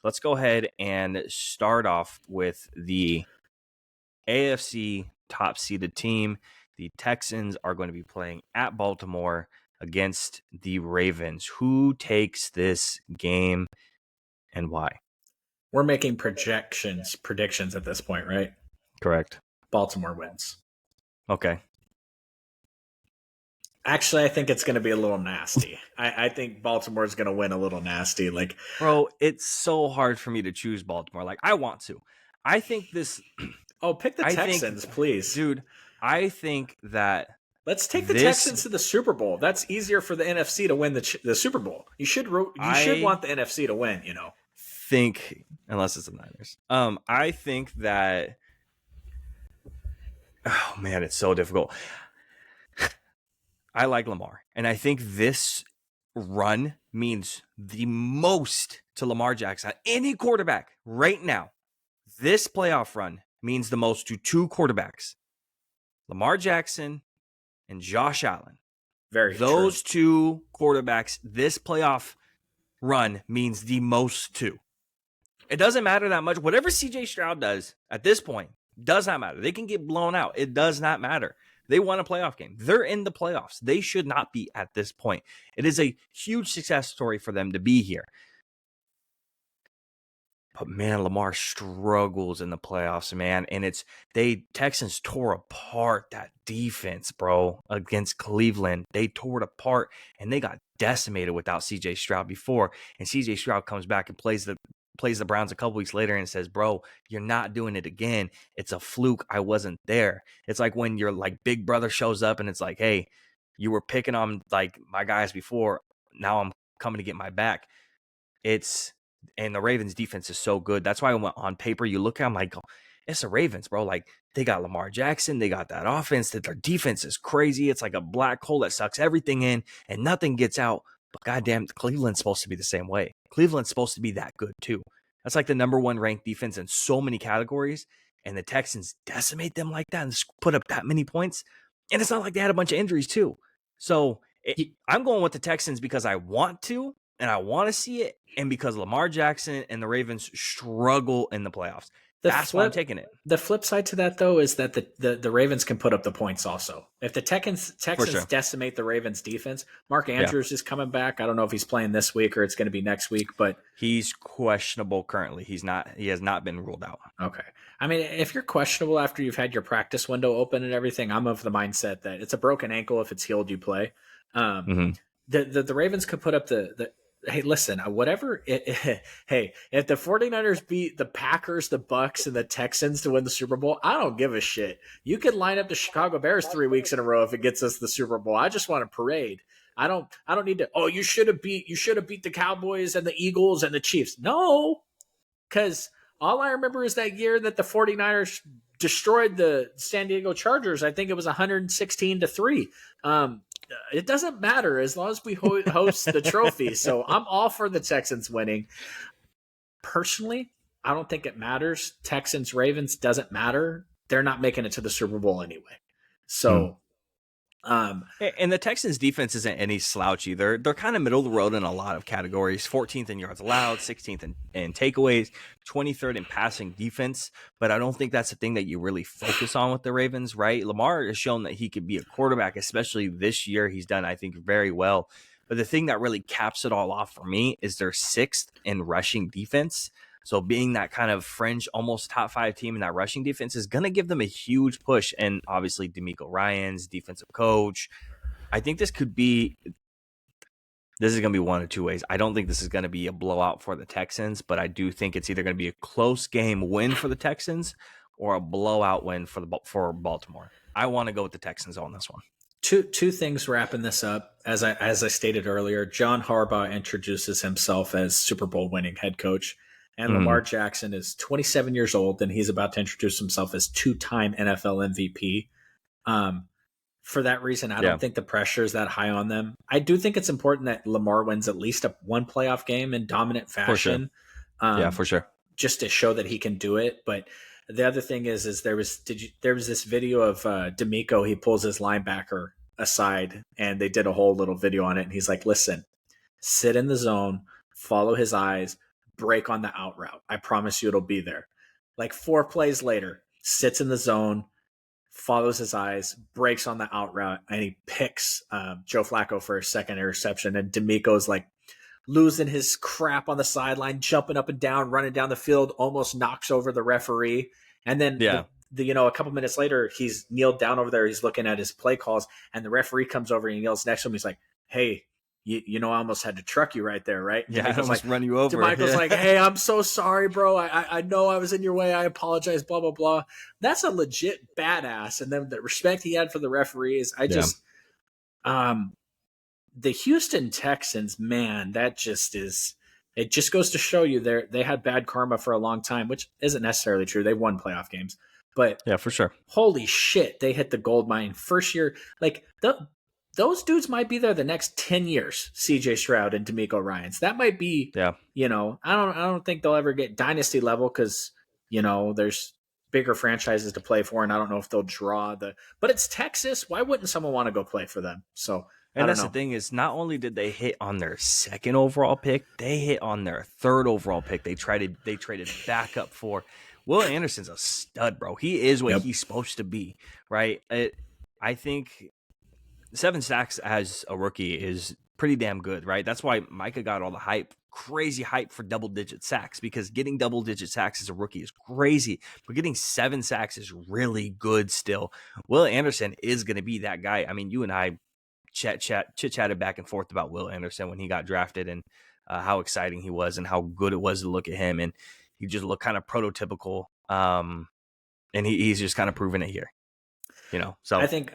let's go ahead and start off with the AFC top-seeded team. The Texans are going to be playing at Baltimore against the Ravens. Who takes this game and why? We're making predictions at this point, right? Correct. Baltimore wins. Okay. Actually, I think it's going to be a little nasty. I think Baltimore's going to win a little nasty. Like, bro, it's so hard for me to choose Baltimore. Like, I want to. I think this. Oh, pick the Texans, please. Dude, I think that. Let's take the Texans to the Super Bowl. That's easier for the NFC to win the Super Bowl. You should want the NFC to win, you know. Think, unless it's the Niners. I think that. Oh, man, it's so difficult. I like Lamar, and I think this run means the most to Lamar Jackson. Any quarterback right now, this playoff run means the most to two quarterbacks, Lamar Jackson and Josh Allen. Those two quarterbacks, this playoff run means the most to. It doesn't matter that much. Whatever CJ Stroud does at this point does not matter. They can get blown out. It does not matter. They won a playoff game. They're in the playoffs. They should not be at this point. It is a huge success story for them to be here. But man, Lamar struggles in the playoffs, man. And Texans tore apart that defense, bro, against Cleveland. They tore it apart and they got decimated without CJ Stroud before. And CJ Stroud comes back and plays the Browns a couple weeks later and says, bro, you're not doing it again. It's a fluke. I wasn't there. It's like when your like big brother shows up and it's like, hey, you were picking on like my guys before. Now I'm coming to get my back. And the Ravens defense is so good. That's why on paper, you look at them like, it's the Ravens, bro. Like they got Lamar Jackson. They got that offense. That their defense is crazy. It's like a black hole that sucks everything in and nothing gets out. But goddamn, Cleveland's supposed to be the same way. Cleveland's supposed to be that good too. That's like the number one ranked defense in so many categories. And the Texans decimate them like that and put up that many points. And it's not like they had a bunch of injuries too. So I'm going with the Texans because I want to and I want to see it. And because Lamar Jackson and the Ravens struggle in the playoffs. That's why I'm taking it. The flip side to that, though, is that the Ravens can put up the points also. If the Texans decimate the Ravens defense, Mark Andrews is coming back. I don't know if he's playing this week or it's going to be next week, but he's questionable currently. He has not been ruled out. Okay. I mean, if you're questionable after you've had your practice window open and everything, I'm of the mindset that it's a broken ankle. If it's healed, you play. The Ravens could put up the hey, listen, whatever. Hey, if the 49ers beat the Packers, the Bucks, and the Texans to win the Super Bowl, I don't give a shit. You could line up the Chicago Bears 3 weeks in a row if it gets us the Super Bowl. I just want a parade. I don't need to. Oh, you should have beat the Cowboys and the Eagles and the Chiefs. No, because all I remember is that year that the 49ers destroyed the San Diego Chargers. I think it was 116-3. It doesn't matter as long as we host the trophy. So I'm all for the Texans winning. Personally, I don't think it matters. Texans, Ravens doesn't matter. They're not making it to the Super Bowl anyway. So, and the Texans defense isn't any slouch either. They're kind of middle of the road in a lot of categories. 14th in yards allowed, 16th in takeaways, 23rd in passing defense. But I don't think that's the thing that you really focus on with the Ravens, right? Lamar has shown that he could be a quarterback, especially this year. He's done, I think, very well. But the thing that really caps it all off for me is they're 6th in rushing defense. So being that kind of fringe, almost top 5 team in that rushing defense is going to give them a huge push. And obviously DeMeco Ryans, defensive coach. I think this is going to be one of two ways. I don't think this is going to be a blowout for the Texans, but I do think it's either going to be a close game win for the Texans or a blowout win for Baltimore. I want to go with the Texans on this one. Two things wrapping this up. As I stated earlier, John Harbaugh introduces himself as Super Bowl winning head coach. And Lamar Jackson is 27 years old, and he's about to introduce himself as 2-time NFL MVP. For that reason, I don't think the pressure is that high on them. I do think it's important that Lamar wins at least one playoff game in dominant fashion. For sure. For sure. Just to show that he can do it. But the other thing is there was this video of DeMeco. He pulls his linebacker aside, and they did a whole little video on it. And he's like, listen, sit in the zone, follow his eyes, break on the out route. I promise you it'll be there. Like 4 plays later, sits in the zone, follows his eyes, breaks on the out route, and he picks Joe Flacco for a second interception. And D'Amico's like losing his crap on the sideline, jumping up and down, running down the field, almost knocks over the referee. And then a couple minutes later, he's kneeled down over there. He's looking at his play calls, and the referee comes over and he yells next to him. He's like, "Hey, I almost had to truck you right there, right?" Yeah, I almost run you over. Michael's like, "Hey, I'm so sorry, bro. I know I was in your way. I apologize, blah, blah, blah." That's a legit badass. And then the respect he had for the referees, the Houston Texans, man, that just is, it just goes to show you they had bad karma for a long time, which isn't necessarily true. They won playoff games, but yeah, for sure. Holy shit, they hit the gold mine first year. Like those dudes might be there the next 10 years. CJ Stroud and D'Amico Ryans. That might be, I don't think they'll ever get dynasty level because, there's bigger franchises to play for, and I don't know if they'll draw but it's Texas. Why wouldn't someone want to go play for them? So, and that's the thing is, not only did they hit on their 2nd overall pick, they hit on their 3rd overall pick. They traded back up for Will Anderson's a stud, bro. He is what he's supposed to be, right? I think 7 sacks as a rookie is pretty damn good, right? That's why Micah got all the hype, crazy hype for double-digit sacks, because getting double-digit sacks as a rookie is crazy, but getting 7 sacks is really good still. Will Anderson is going to be that guy. I mean, you and I chit-chatted back and forth about Will Anderson when he got drafted and how exciting he was and how good it was to look at him, and he just looked kind of prototypical, and he's just kind of proven it here. So I think